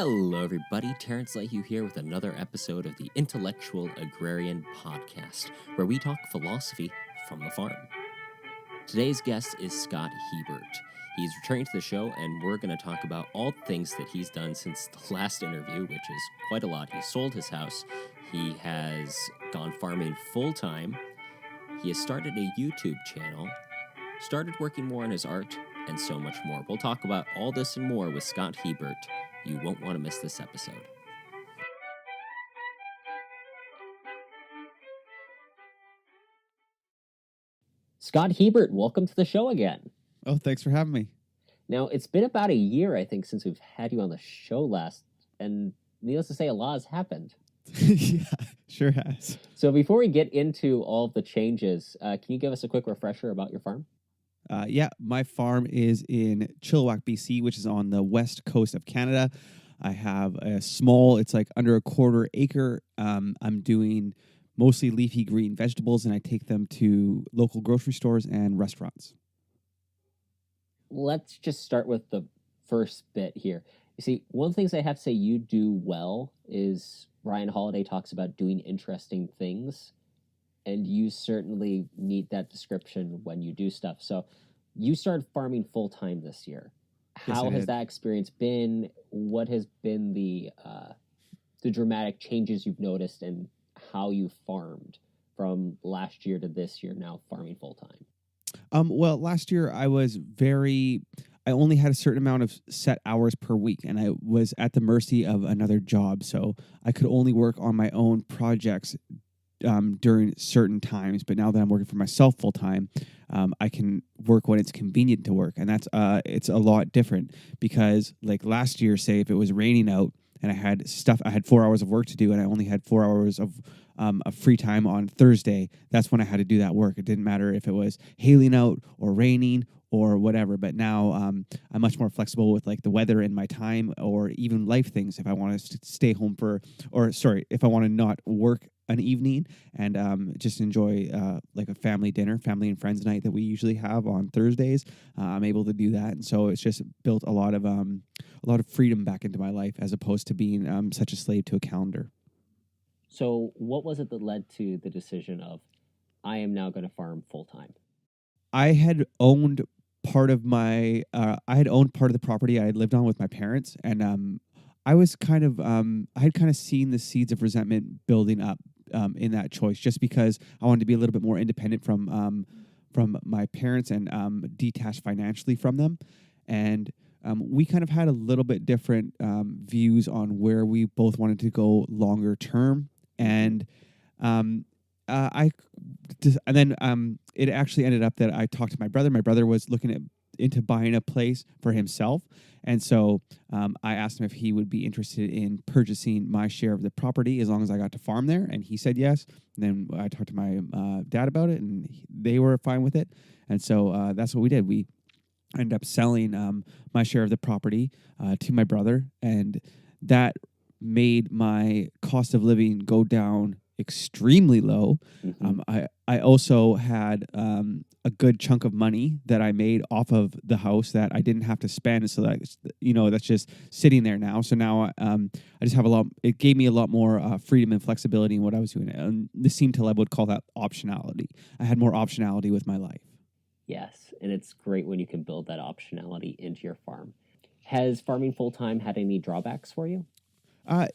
Hello, everybody. Terrence Leahy here with another episode of the Intellectual Agrarian podcast, where we talk philosophy from the farm. Today's guest is Scott Hebert. He's returning to the show, and we're going to talk about all things that he's done since the last interview, which is quite a lot. He sold his house. He has gone farming full-time. He has started a YouTube channel, started working more on his art, and so much more. We'll talk about all this and more with Scott Hebert. You won't want to miss this episode. Scott Hebert, welcome to the show again. Oh, thanks for having me. Now, it's been about a year, I think, since we've had you on the show last, and needless to say, a lot has happened. Yeah, sure has. So before we get into all of the changes, can you give us a quick refresher about your farm? Yeah, my farm is in Chilliwack, BC, which is on the west coast of Canada. I have a small, it's like under a quarter acre. I'm doing mostly leafy green vegetables, and I take them to local grocery stores and restaurants. Let's just start with the first bit here. You see, one of the things I have to say you do well is Ryan Holiday talks about doing interesting things, and you certainly meet that description when you do stuff. So you started farming full-time this year. How has that experience been? What has been the dramatic changes you've noticed and how you farmed from last year to this year now farming full-time? Well, last year I only had a certain amount of set hours per week, and I was at the mercy of another job. So I could only work on my own projects during certain times. But now that I'm working for myself full time, I can work when it's convenient to work. And that's it's a lot different because like last year, say if it was raining out and I had 4 hours of work to do and I only had 4 hours of free time on Thursday, that's when I had to do that work. It didn't matter if it was hailing out or raining or whatever. But now I'm much more flexible with like the weather and my time or even life things. If I want to stay home if I want to not work an evening and just enjoy like a family and friends night that we usually have on Thursdays, I'm able to do that. And so it's just built a lot of freedom back into my life as opposed to being such a slave to a calendar. So what was it that led to the decision of, I am now going to farm full-time? I had owned part of the property I had lived on with my parents, and I was kind of I had kind of seen the seeds of resentment building up in that choice, just because I wanted to be a little bit more independent from my parents and detached financially from them, and we kind of had a little bit different views on where we both wanted to go longer term, and it actually ended up that I talked to my brother. My brother was looking into buying a place for himself. And so I asked him if he would be interested in purchasing my share of the property as long as I got to farm there. And he said yes. And then I talked to my dad about it, and they were fine with it. And so that's what we did. We ended up selling my share of the property to my brother. And that made my cost of living go down extremely low. Mm-hmm. I also had a good chunk of money that I made off of the house that I didn't have to spend. So that, that's just sitting there now. So now I just have it gave me a lot more freedom and flexibility in what I was doing. And Nassim Taleb would call that optionality. I had more optionality with my life. Yes. And it's great when you can build that optionality into your farm. Has farming full-time had any drawbacks for you?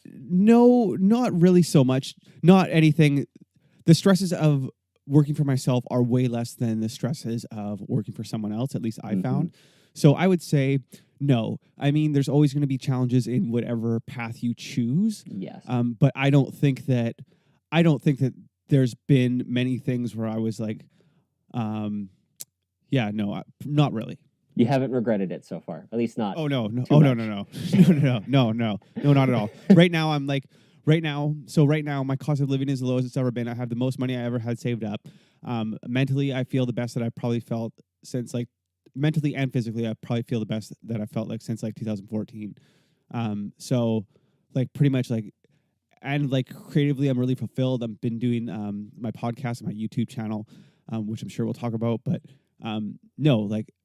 No, not really so much. Not anything. The stresses of working for myself are way less than the stresses of working for someone else, at least I found. So I would say no. I mean, there's always going to be challenges in whatever path you choose. Yes. But I don't think that there's been many things where I was like, not really. You haven't regretted it so far, at least not. Oh no! No! No, Not at all. Right now, right now, my cost of living is the lowest it's ever been. I have the most money I ever had saved up. Mentally, I feel the best that I probably felt since mentally and physically, I probably feel the best that I felt since 2014. So pretty much and creatively, I'm really fulfilled. I've been doing my podcast and my YouTube channel, which I'm sure we'll talk about, but.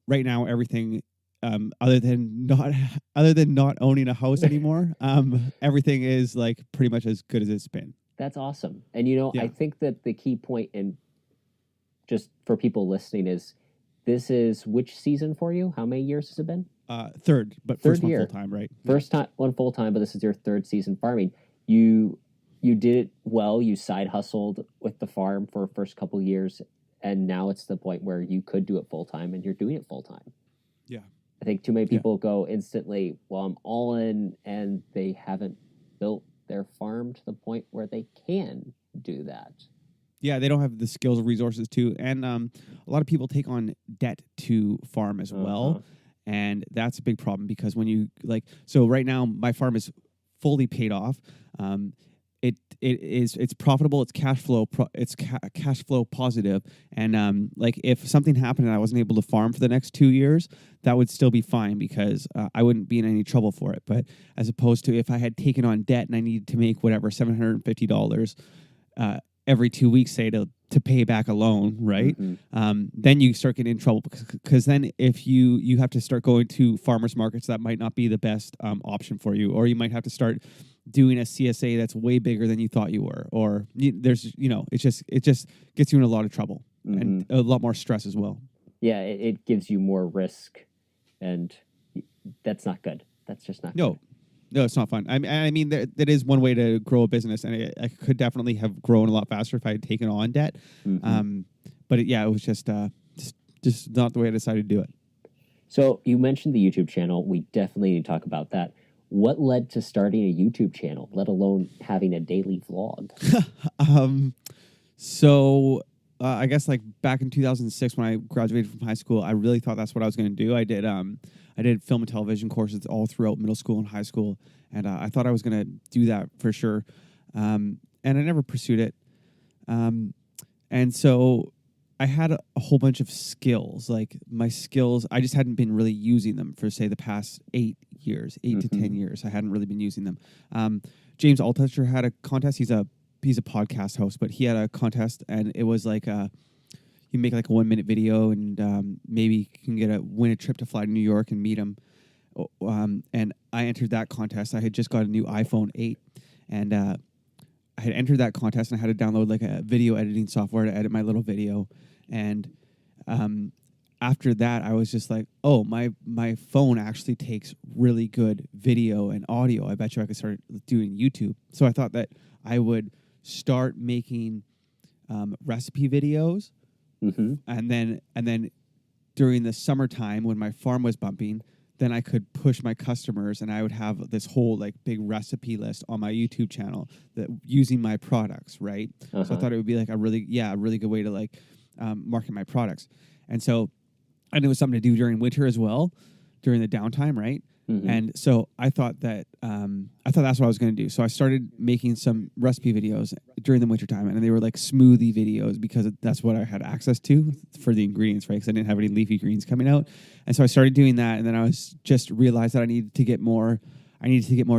Right now, everything other than not owning a house anymore, everything is like pretty much as good as it's been. That's awesome. And you know, I Yeah. think that the key point, and just for people listening, is this is which season for you? How many years has it been? Third, but Third first one full year. time, right? First time one full time, but this is your third season farming. You did it well. You side hustled with the farm for the first couple years, and now it's the point where you could do it full time, and you're doing it full time. Yeah. I think too many Yeah. people go instantly, well, I'm all in, and they haven't built their farm to the point where they can do that. Yeah, they don't have the skills or resources to, and a lot of people take on debt to farm as well, and that's a big problem because when you so right now my farm is fully paid off. It's profitable. It's cash flow. Cash flow positive. And like if something happened and I wasn't able to farm for the next 2 years, that would still be fine because I wouldn't be in any trouble for it. But as opposed to if I had taken on debt and I needed to make whatever $750 every 2 weeks, say to pay back a loan, right? Then you start getting in trouble because then if you have to start going to farmers markets, that might not be the best option for you, or you might have to start doing a CSA that's way bigger than you thought you were, or there's it just gets you in a lot of trouble and a lot more stress as well. Yeah, it gives you more risk, and that's not good. That's just not good. No, it's not fun. I mean, that is one way to grow a business, and I could definitely have grown a lot faster if I had taken on debt. But it was just not the way I decided to do it. So you mentioned the YouTube channel. We definitely need to talk about that. What led to starting a YouTube channel, let alone having a daily vlog? So I guess like back in 2006 when I graduated from high school, I really thought that's what I was going to do. I did film and television courses all throughout middle school and high school, and I thought I was going to do that for sure. And I never pursued it. And so I had a whole bunch of skills. Like my skills, I just hadn't been really using them for say the past 8 to 10 years. I hadn't really been using them. James Altucher had a contest. He's a podcast host, but he had a contest, and it was like you make like a 1-minute video, and maybe you can win a trip to fly to New York and meet him. And I entered that contest. I had just got a new iPhone 8, and I had entered that contest, and I had to download like a video editing software to edit my little video. And after that, I was just like, oh, my phone actually takes really good video and audio. I bet you I could start doing YouTube. So I thought that I would start making recipe videos, and then during the summertime when my farm was bumping, then I could push my customers, and I would have this whole like big recipe list on my YouTube channel that using my products, right? So I thought it would be like a really good way to like market my products, and it was something to do during winter as well, during the downtime, right? And so I thought that's what I was going to do. So I started making some recipe videos during the wintertime, and they were like smoothie videos because that's what I had access to for the ingredients, right? Because I didn't have any leafy greens coming out. And so I started doing that, and then I was just realized that I needed to get more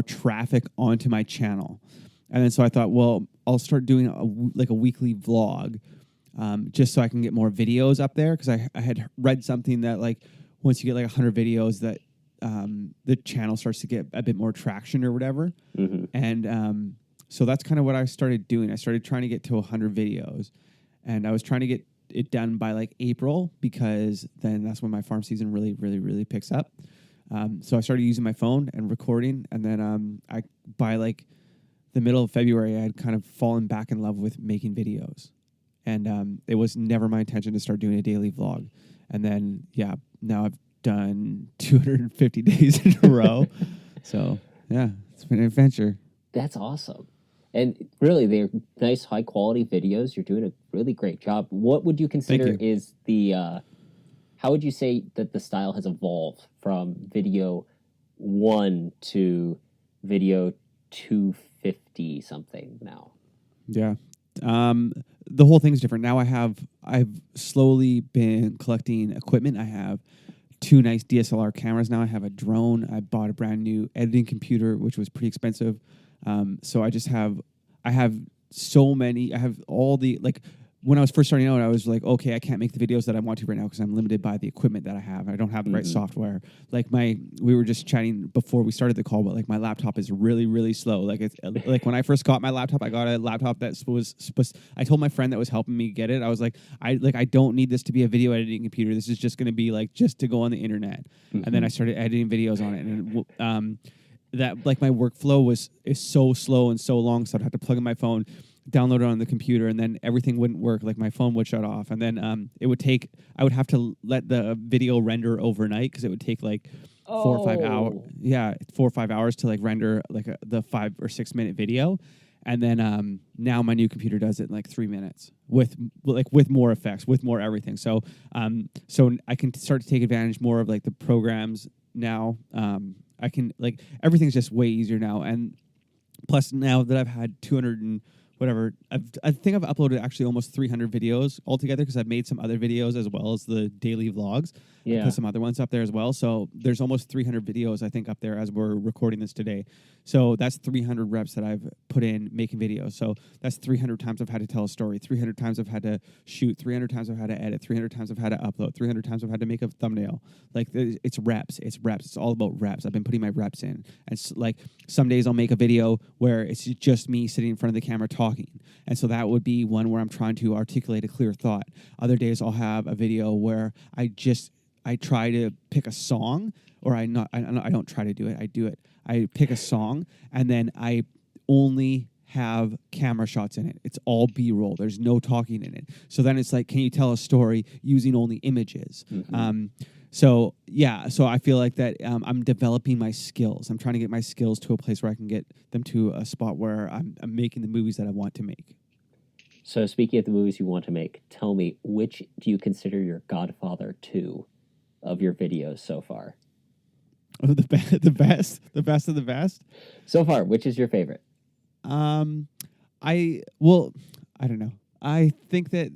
traffic onto my channel. And then so I thought, well, I'll start doing a weekly vlog, just so I can get more videos up there, because I had read something that like once you get like 100 videos that the channel starts to get a bit more traction or whatever. And so that's kind of what I started doing. I started trying to get to 100 videos, and I was trying to get it done by like April, because then that's when my farm season really, really, really picks up. So I started using my phone and recording, and then by like the middle of February, I had kind of fallen back in love with making videos. And it was never my intention to start doing a daily vlog. And then, now I've done 250 days in a row. So, it's been an adventure. That's awesome. And really, they're nice, high-quality videos. You're doing a really great job. What would you consider is how would you say that the style has evolved from video 1 to video 250-something now? Yeah. The whole thing's different. Now I've slowly been collecting equipment. I have 2 nice DSLR cameras now. I have a drone. I bought a brand new editing computer, which was pretty expensive. So I have so many. I have all the like when I was first starting out, I was like, okay, I can't make the videos that I want to right now because I'm limited by the equipment that I have. I don't have the right software. Like we were just chatting before we started the call, but like my laptop is really, really slow. Like it's like when I first got my laptop, I got a laptop that was I told my friend that was helping me get it. I was like, I don't need this to be a video editing computer. This is just going to be like just to go on the internet. And then I started editing videos on it, and that like my workflow is so slow and so long, so I'd have to plug in my phone, download it on the computer, and then everything wouldn't work. Like my phone would shut off, and then I would have to let the video render overnight because it would take like 4 or 5 hours. Yeah, 4 or 5 hours to like render like the 5 or 6 minute video. And then now my new computer does it in like 3 minutes with more effects, with more everything. So so I can start to take advantage more of like the programs now. I can like everything's just way easier now. And plus now that I've had 200 and whatever, I think I've uploaded actually almost 300 videos altogether because I've made some other videos as well as the daily vlogs. Yeah. I put some other ones up there as well. So there's almost 300 videos, I think, up there as we're recording this today. So that's 300 reps that I've put in making videos. So that's 300 times I've had to tell a story, 300 times I've had to shoot, 300 times I've had to edit, 300 times I've had to upload, 300 times I've had to make a thumbnail. Like it's reps. It's reps. It's all about reps. I've been putting my reps in. And like some days I'll make a video where it's just me sitting in front of the camera talking. And so that would be one where I'm trying to articulate a clear thought. Other days I'll have a video where I try to pick a song, or I don't try to do it. I do it. I pick a song, and then I only have camera shots in it. It's all B-roll. There's no talking in it. So then it's like, can you tell a story using only images? So I feel like that I'm developing my skills. I'm trying to get my skills to a place where I can get them to a spot where I'm making the movies that I want to make. So speaking of the movies you want to make, tell me, which do you consider your Godfather 2 of your videos so far? Oh, the best of the best? So far, which is your favorite? I don't know. I think that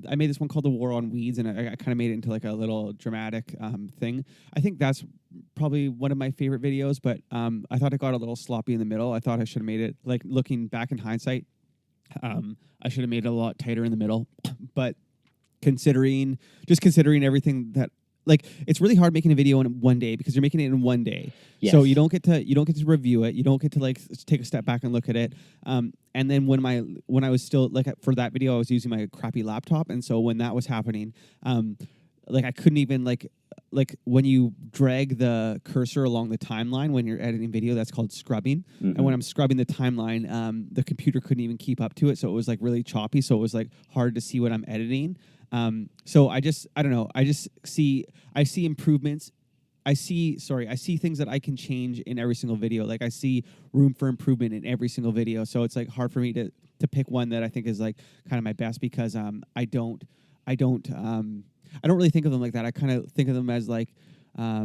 I made this one called The War on Weeds, and I kind of made it into like a little dramatic thing. I think that's probably one of my favorite videos, but I thought it got a little sloppy in the middle. I thought I should have made it, like looking back in hindsight, I should have made it a lot tighter in the middle. But considering everything that, like, it's really hard making a video in one day because you're making it in one day. Yes. So you don't get to review it. You don't get to like take a step back and look at it. And then when I was still like for that video, I was using my crappy laptop, and so when that was happening, like I couldn't even like when you drag the cursor along the timeline when you're editing video, that's called scrubbing. And when I'm scrubbing the timeline, the computer couldn't even keep up to it, so it was like really choppy. So it was like hard to see what I'm editing. So I don't know. I see improvements. I see things that I can change in every single video. Like I see room for improvement in every single video. So it's like hard for me to pick one that I think is like kind of my best because I don't really think of them like that. I kind of think of them as like I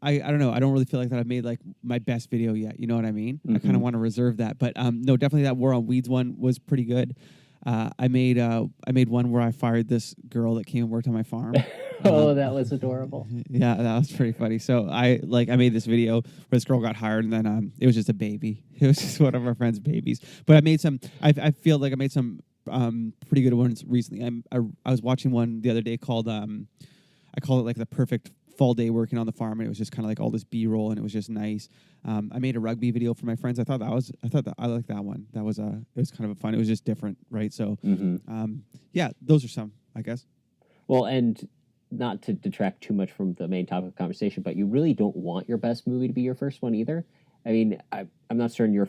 don't know. I don't really feel like that I've made like my best video yet. You know what I mean? I kind of want to reserve that. But no, definitely that War on Weeds one was pretty good. I made one where I fired this girl that came and worked on my farm. Oh, that was adorable. Yeah, that was pretty funny. So I made this video where this girl got hired, and then it was just a baby. It was just one of our friends' babies. But I made some. I feel like I made some pretty good ones recently. I was watching one the other day called I call it like the perfect fall day working on the farm, and it was just kind of like all this B-roll, and it was just nice. I made a rugby video for my friends. I thought that I liked that one. That was it was kind of fun. It was just different, right? So yeah, those are some, I guess. Well, and not to detract too much from the main topic of conversation, but you really don't want your best movie to be your first one either. I mean, I'm not certain your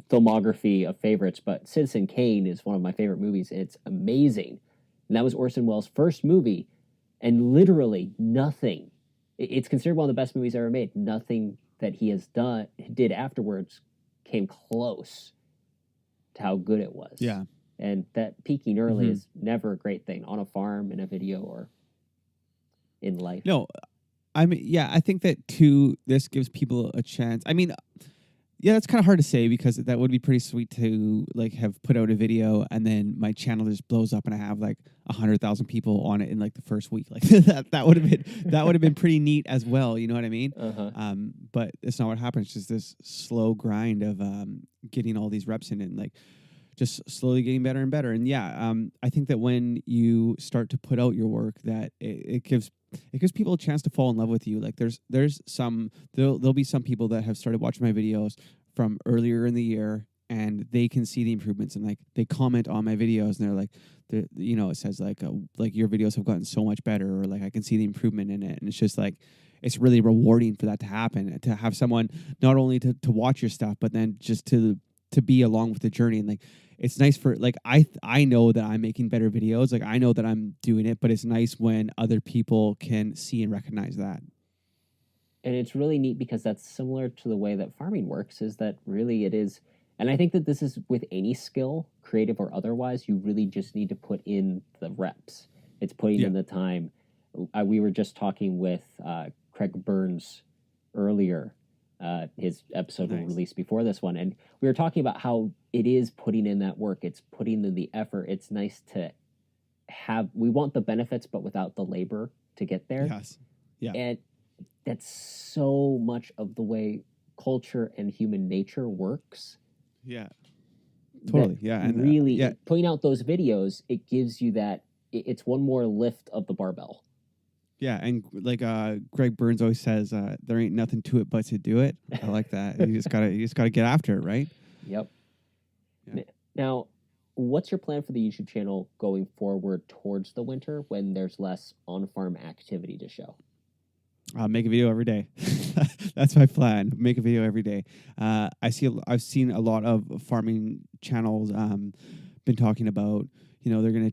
filmography of favorites, but Citizen Kane is one of my favorite movies. It's amazing. And that was Orson Welles' first movie, and literally nothing. It's considered one of the best movies ever made. Nothing that he did afterwards came close to how good it was. Yeah. And that peaking early is never a great thing on a farm, in a video, or in life. No, I mean, yeah, I think that too, this gives people a chance. I mean, yeah, that's kind of hard to say because that would be pretty sweet to like have put out a video and then my channel just blows up and I have like 100,000 people on it in like the first week. Like that would have been pretty neat as well. You know what I mean? But it's not what happens. It's just this slow grind of getting all these reps in it. And like just slowly getting better and better. And I think that when you start to put out your work, that it gives people a chance to fall in love with you. Like there'll be some people that have started watching my videos from earlier in the year, and they can see the improvements, and like they comment on my videos, and they're like, it says like your videos have gotten so much better, or like I can see the improvement in it, and it's just like it's really rewarding for that to happen, to have someone not only to watch your stuff, but then just to be along with the journey. And like it's nice for like I know that I'm making better videos, like I know that I'm doing it, but it's nice when other people can see and recognize that. And it's really neat because that's similar to the way that farming works, is that really it is. And I think that this is with any skill, creative or otherwise, you really just need to put in the reps. It's putting in the time. We were just talking with Craig Burns earlier. His episode was released before this one, and we were talking about how it is putting in that work. It's putting in the effort. It's nice to have. We want the benefits, but without the labor to get there. Yes. Yeah. And that's so much of the way culture and human nature works. Yeah. Totally. Yeah. And really putting out those videos, it gives you that. It's one more lift of the barbell. Yeah, and like Greg Burns always says, there ain't nothing to it but to do it. I like that. You just gotta get after it, right? Yep. Yeah. Now, what's your plan for the YouTube channel going forward towards the winter when there's less on-farm activity to show? Make a video every day. That's my plan. Make a video every day. I've seen a lot of farming channels been talking about, they're gonna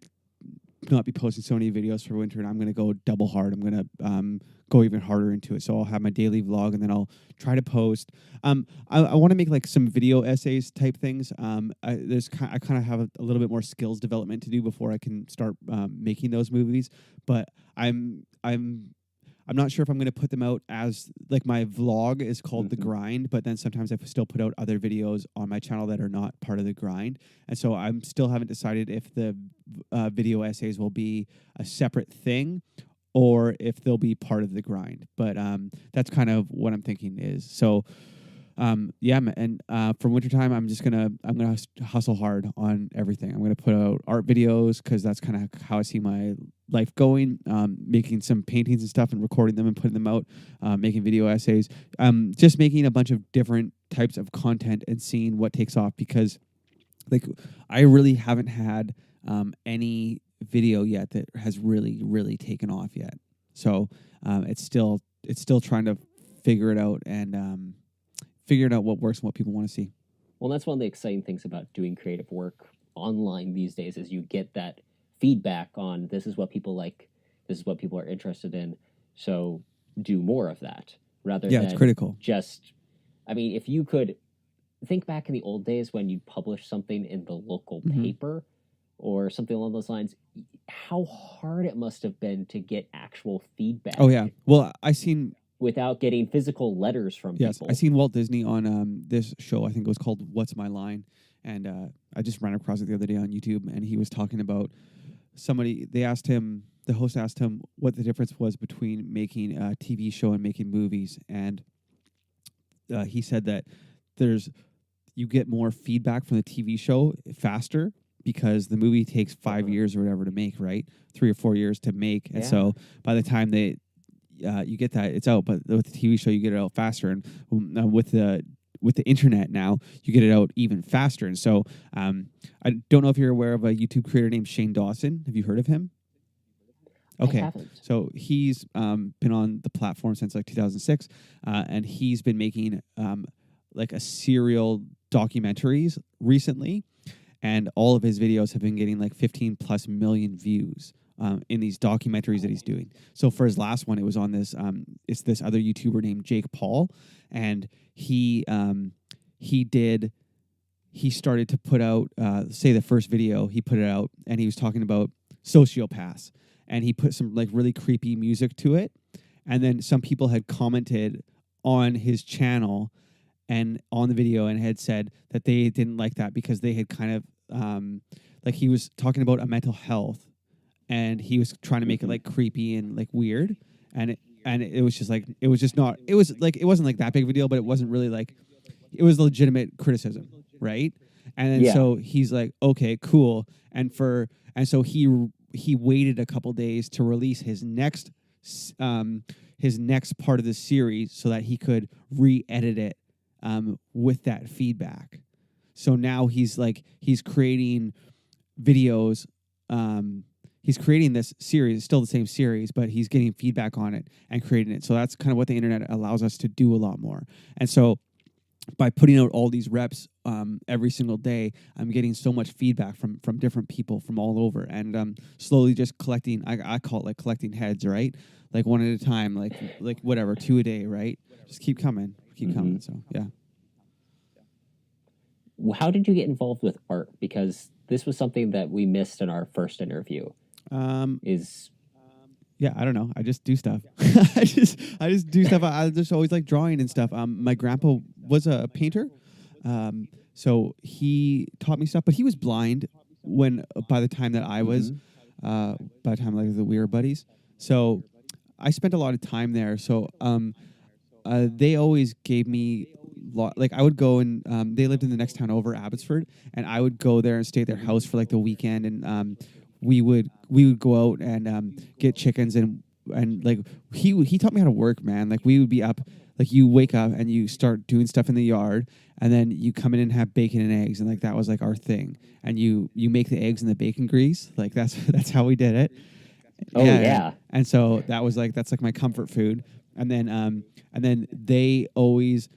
not be posting so many videos for winter, and I'm going to go double hard. I'm going to go even harder into it. So I'll have my daily vlog, and then I'll try to post. I want to make like some video essays type things. I kind of have a little bit more skills development to do before I can start making those movies. But I'm not sure if I'm going to put them out as like my vlog is called The Grind, but then sometimes I still put out other videos on my channel that are not part of The Grind. And so I'm still haven't decided if the video essays will be a separate thing or if they'll be part of The Grind. But that's kind of what I'm thinking is. So for wintertime, I'm gonna hustle hard on everything. I'm gonna put out art videos because that's kind of how I see my life going. Making some paintings and stuff and recording them and putting them out. Making video essays. Just making a bunch of different types of content and seeing what takes off, because like I really haven't had any video yet that has really taken off yet. So it's still trying to figure it out and figuring out what works and what people want to see. Well, that's one of the exciting things about doing creative work online these days, is you get that feedback on this is what people like, this is what people are interested in. So do more of that rather than it's critical. Just, I mean, if you could think back in the old days when you'd publish something in the local paper or something along those lines, how hard it must have been to get actual feedback. Oh yeah. Well, I seen without getting physical letters from people. I seen Walt Disney on this show. I think it was called What's My Line, and I just ran across it the other day on YouTube, and he was talking about somebody. The host asked him what the difference was between making a TV show and making movies, and he said that you get more feedback from the TV show faster because the movie takes 5 years or whatever to make, right? 3 or 4 years to make, and so by the time you get that, it's out. But with the TV show, you get it out faster, and with the internet now, you get it out even faster. And so, I don't know if you're aware of a YouTube creator named Shane Dawson. Have you heard of him? Okay, so he's been on the platform since like 2006, and he's been making like a serial documentaries recently, and all of his videos have been getting like 15 plus million views. In these documentaries that he's doing. So for his last one, it was on this, it's this other YouTuber named Jake Paul. And he started to put out, say the first video, he put it out and he was talking about sociopaths. And he put some like really creepy music to it. And then some people had commented on his channel and on the video and had said that they didn't like that because they had kind of, like he was talking about a mental health. And he was trying to make it like creepy and like weird, and it was just like it wasn't like that big of a deal, but it wasn't really like it was legitimate criticism, right? And then so he's like, okay, cool. And so he waited a couple days to release his next part of the series so that he could re-edit it with that feedback. So now he's creating videos. He's creating this series, still the same series, but he's getting feedback on it and creating it. So that's kind of what the internet allows us to do a lot more. And so by putting out all these reps every single day, I'm getting so much feedback from different people from all over, and slowly just collecting. I call it like collecting heads, right? Like one at a time, like whatever, 2 a day, right? Just keep coming. So yeah. How did you get involved with art? Because this was something that we missed in our first interview. Yeah, I don't know. I just do stuff. I just do stuff. I just always like drawing and stuff. My grandpa was a painter, so he taught me stuff. But he was blind by the time that I was, by the time like that we were buddies. So I spent a lot of time there. So they always gave me like I would go and they lived in the next town over, Abbotsford, and I would go there and stay at their house for like the weekend, and we would go out and get chickens, and like he taught me how to work, man. Like we would be up, like you wake up and you start doing stuff in the yard, and then you come in and have bacon and eggs, and like that was like our thing. And you make the eggs in the bacon grease, like that's how we did it. Oh yeah. And so that's like my comfort food. And then they always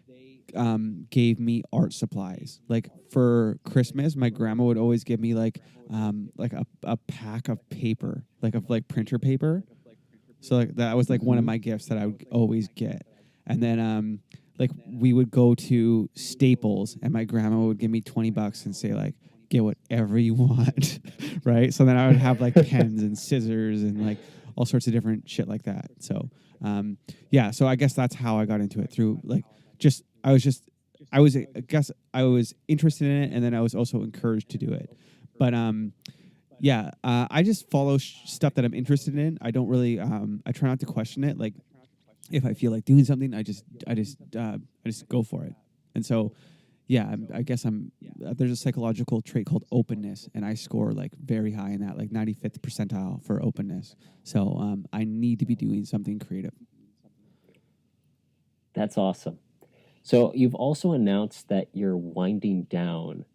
gave me art supplies. Like for Christmas, my grandma would always give me like a pack of paper, like printer paper. So like that was like one of my gifts that I would always get. And then like we would go to Staples, and my grandma would give me $20 and say like, get whatever you want, right? So then I would have like pens and scissors and like all sorts of different shit like that. So yeah, so I guess that's how I got into it, through like I guess I was interested in it, and then I was also encouraged to do it. But yeah, I just follow stuff that I'm interested in. I don't really I try not to question it. Like if I feel like doing something, I just go for it. And so yeah, I guess there's a psychological trait called openness, and I score like very high in that, like 95th percentile for openness. So I need to be doing something creative. That's awesome. So you've also announced that you're winding down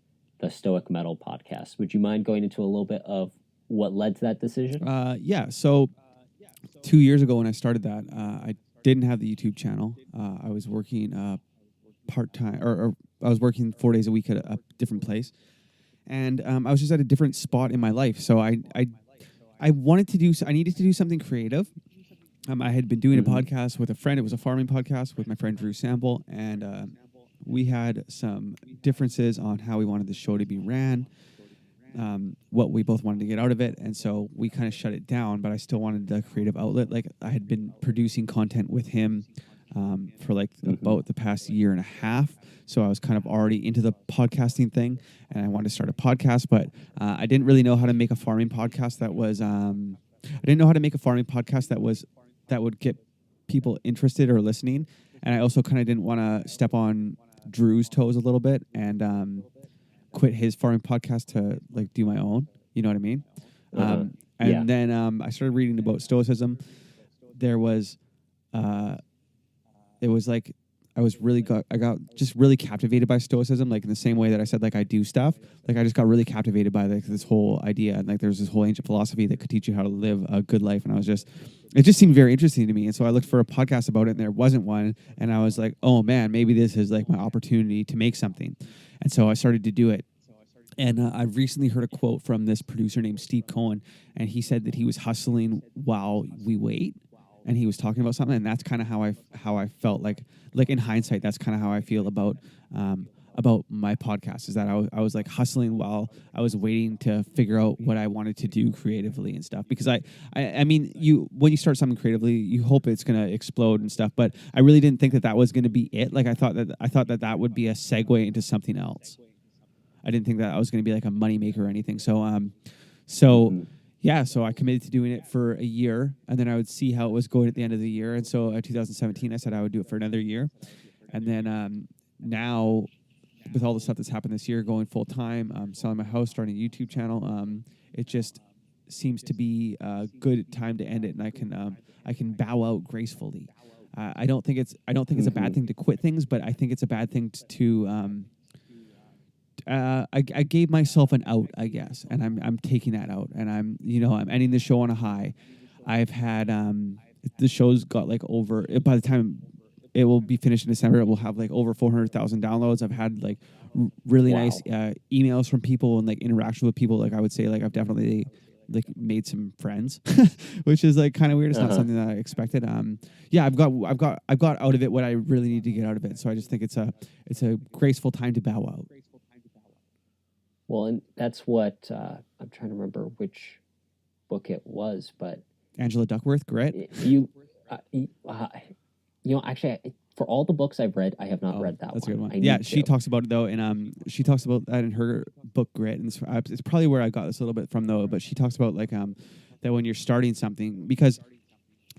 the Stoic Metal podcast. Would you mind going into a little bit of what led to that decision? Yeah. So 2 years ago when I started that, I didn't have the YouTube channel. I was working part-time, or I was working 4 days a week at a different place. And I was just at a different spot in my life. So I needed to do something creative. I had been doing a podcast with a friend. It was a farming podcast with my friend Drew Sample, and we had some differences on how we wanted the show to be ran, what we both wanted to get out of it, and so we kind of shut it down. But I still wanted the creative outlet. Like I had been producing content with him for like about the past year and a half, so I was kind of already into the podcasting thing, and I wanted to start a podcast, but I didn't really know how to make a farming podcast that was. I didn't know how to make a farming podcast that would get people interested or listening. And I also kind of didn't want to step on Drew's toes a little bit and quit his farming podcast to like do my own. You know what I mean? And then I started reading about Stoicism. There was, it was like, I got just really captivated by Stoicism, like in the same way that I said, like I do stuff. Like I just got really captivated by like this whole idea, and like there's this whole ancient philosophy that could teach you how to live a good life. And it just seemed very interesting to me. And so I looked for a podcast about it, and there wasn't one. And I was like, oh man, maybe this is like my opportunity to make something. And so I started to do it. And I've recently heard a quote from this producer named Steve Cohen, and he said that he was hustling while we wait. And he was talking about something, and that's kind of how I felt like in hindsight, that's kind of how I feel about my podcast, is that I was like hustling while I was waiting to figure out what I wanted to do creatively and stuff. Because I mean, when you start something creatively, you hope it's going to explode and stuff. But I really didn't think that was going to be it. Like I thought that would be a segue into something else. I didn't think that I was going to be like a moneymaker or anything. Yeah, so I committed to doing it for a year, and then I would see how it was going at the end of the year. And so 2017, I said I would do it for another year. And then now with all the stuff that's happened this year, going full time, selling my house, starting a YouTube channel, it just seems to be a good time to end it, and I can bow out gracefully. I don't think it's a bad thing to quit things, but I think it's a bad thing I gave myself an out, I guess, and I'm taking that out, and I'm ending the show on a high. I've had the show's got like over, by the time it will be finished in December, it will have like over 400,000 downloads. I've had like really nice emails from people and like interaction with people. Like I would say, like I've definitely like made some friends, which is like kind of weird. It's not something that I expected. Yeah, I've got out of it what I really need to get out of it. So I just think it's a graceful time to bow out. Well, and that's what I'm trying to remember which book it was, but Angela Duckworth, Grit. Actually, for all the books I've read, I have not read that one. That's a good one. Yeah, she talks about it though, and she talks about that in her book Grit, and it's probably where I got this a little bit from though. But she talks about like that when you're starting something, because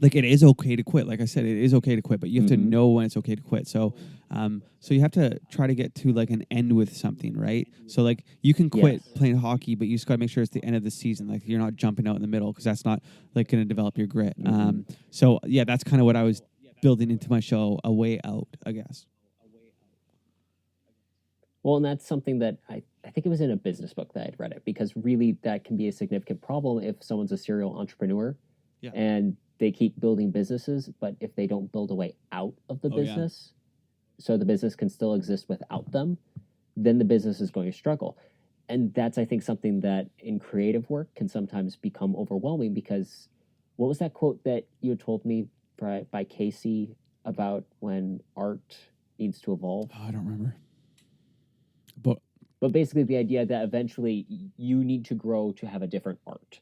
like it is okay to quit. Like I said, it is okay to quit, but you have to know when it's okay to quit. So you have to try to get to like an end with something, right? So like you can quit playing hockey, but you just got to make sure it's the end of the season. Like you're not jumping out in the middle, because that's not like going to develop your grit. So yeah, that's kind of what I was building into my show, a way out, I guess. Well, and that's something that I think it was in a business book that I'd read it, because really that can be a significant problem if someone's a serial entrepreneur and they keep building businesses, but if they don't build a way out of the business, so the business can still exist without them, then the business is going to struggle. And that's, I think, something that in creative work can sometimes become overwhelming, because what was that quote that you had told me by Casey about when art needs to evolve? Oh, I don't remember. But basically the idea that eventually you need to grow to have a different art.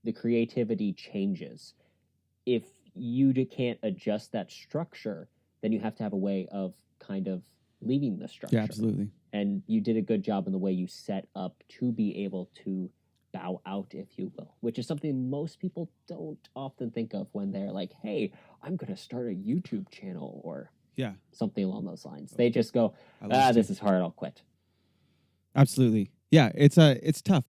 The creativity changes. If you can't adjust that structure, then you have to have a way of kind of leaving the structure. Yeah, absolutely. And you did a good job in the way you set up to be able to bow out, if you will, which is something most people don't often think of when they're like, hey, I'm going to start a YouTube channel or something along those lines. They just go, this is hard, I'll quit. Absolutely. Yeah, it's tough.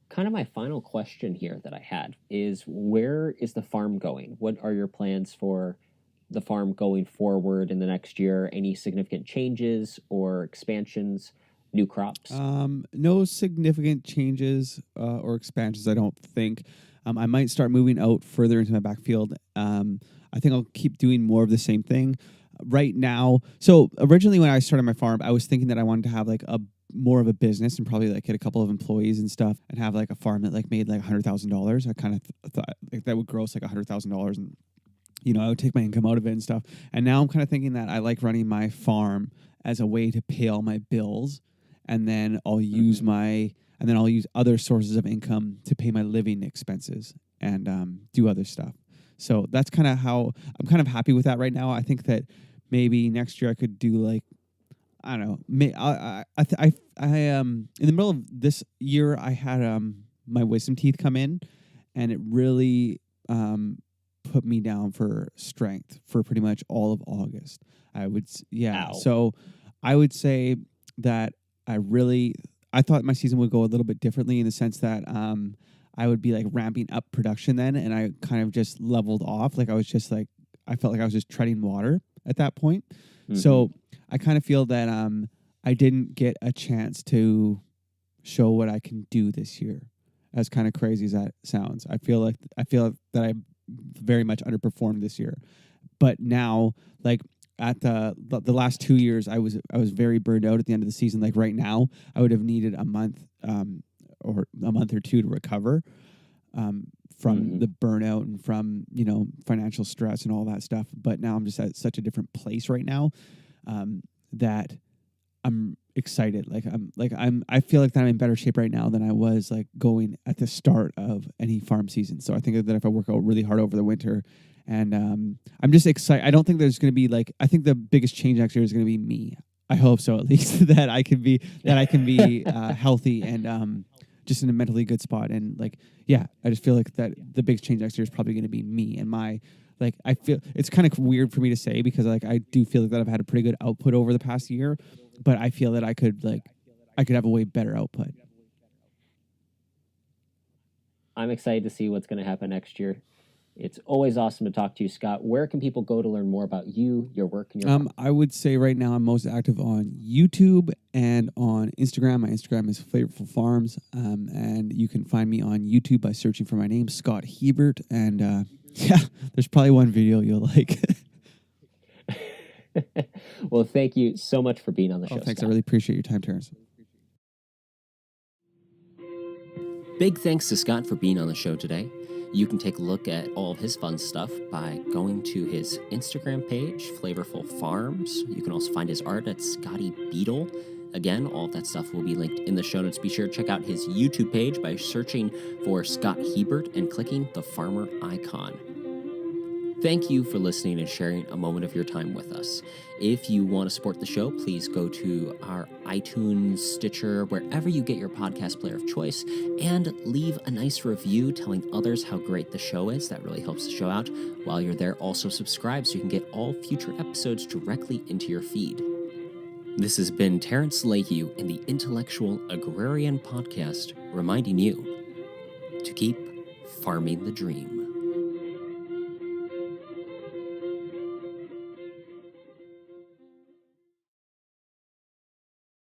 Kind of my final question here that I had is, where is the farm going? What are your plans for the farm going forward in the next year? Any significant changes or expansions, new crops? No significant changes or expansions, I don't think. I might start moving out further into my backfield. I think I'll keep doing more of the same thing right now. So originally when I started my farm, I was thinking that I wanted to have like more of a business and probably like get a couple of employees and stuff and have like a farm that like made like $100,000. I kind of thought like that would gross like $100,000, and I would take my income out of it and stuff. And now I'm kind of thinking that I like running my farm as a way to pay all my bills, and then I'll use I'll use other sources of income to pay my living expenses and do other stuff. So that's kind of how I'm kind of happy with that right now. I think that maybe next year I could do like, I don't know. In the middle of this year, I had my wisdom teeth come in, and it really put me down for strength for pretty much all of August. Ow. So I would say that I thought my season would go a little bit differently in the sense that I would be like ramping up production then, and I kind of just leveled off. Like I felt like I was just treading water at that point. So I kind of feel that I didn't get a chance to show what I can do this year. As kind of crazy as that sounds, I feel that I very much underperformed this year. But now, like at the last 2 years, I was very burned out at the end of the season. Like right now, I would have needed a month or a month or two to recover from the burnout and from financial stress and all that stuff. But now I'm just at such a different place right now that I'm excited. I feel like that I'm in better shape right now than I was like going at the start of any farm season. So I think that if I work out really hard over the winter, and I'm just excited. I don't think there's going to be I think the biggest change next year is going to be me. I hope so, at least that I can be healthy and just in a mentally good spot. And I just feel like that the biggest change next year is probably going to be me and my. I feel it's kind of weird for me to say because I do feel like that I've had a pretty good output over the past year, but I feel that I could have a way better output. I'm excited to see what's going to happen next year. It's always awesome to talk to you, Scott. Where can people go to learn more about you, your work, and your farm? I would say right now I'm most active on YouTube and on Instagram. My Instagram is Flavourful Farms, and you can find me on YouTube by searching for my name, Scott Hebert. And yeah, there's probably one video you'll like. Well, thank you so much for being on the show. Thanks. Scott. I really appreciate your time, Terrence. Big thanks to Scott for being on the show today. You can take a look at all of his fun stuff by going to his Instagram page, Flavourful Farms. You can also find his art at Scotty Beetle. Again, all of that stuff will be linked in the show notes. Be sure to check out his YouTube page by searching for Scott Hebert and clicking the farmer icon. Thank you for listening and sharing a moment of your time with us. If you want to support the show, please go to our iTunes, Stitcher, wherever you get your podcast player of choice, and leave a nice review telling others how great the show is. That really helps the show out. While you're there, also subscribe so you can get all future episodes directly into your feed. This has been Terrence Leahy in the Intellectual Agrarian Podcast, reminding you to keep farming the dream.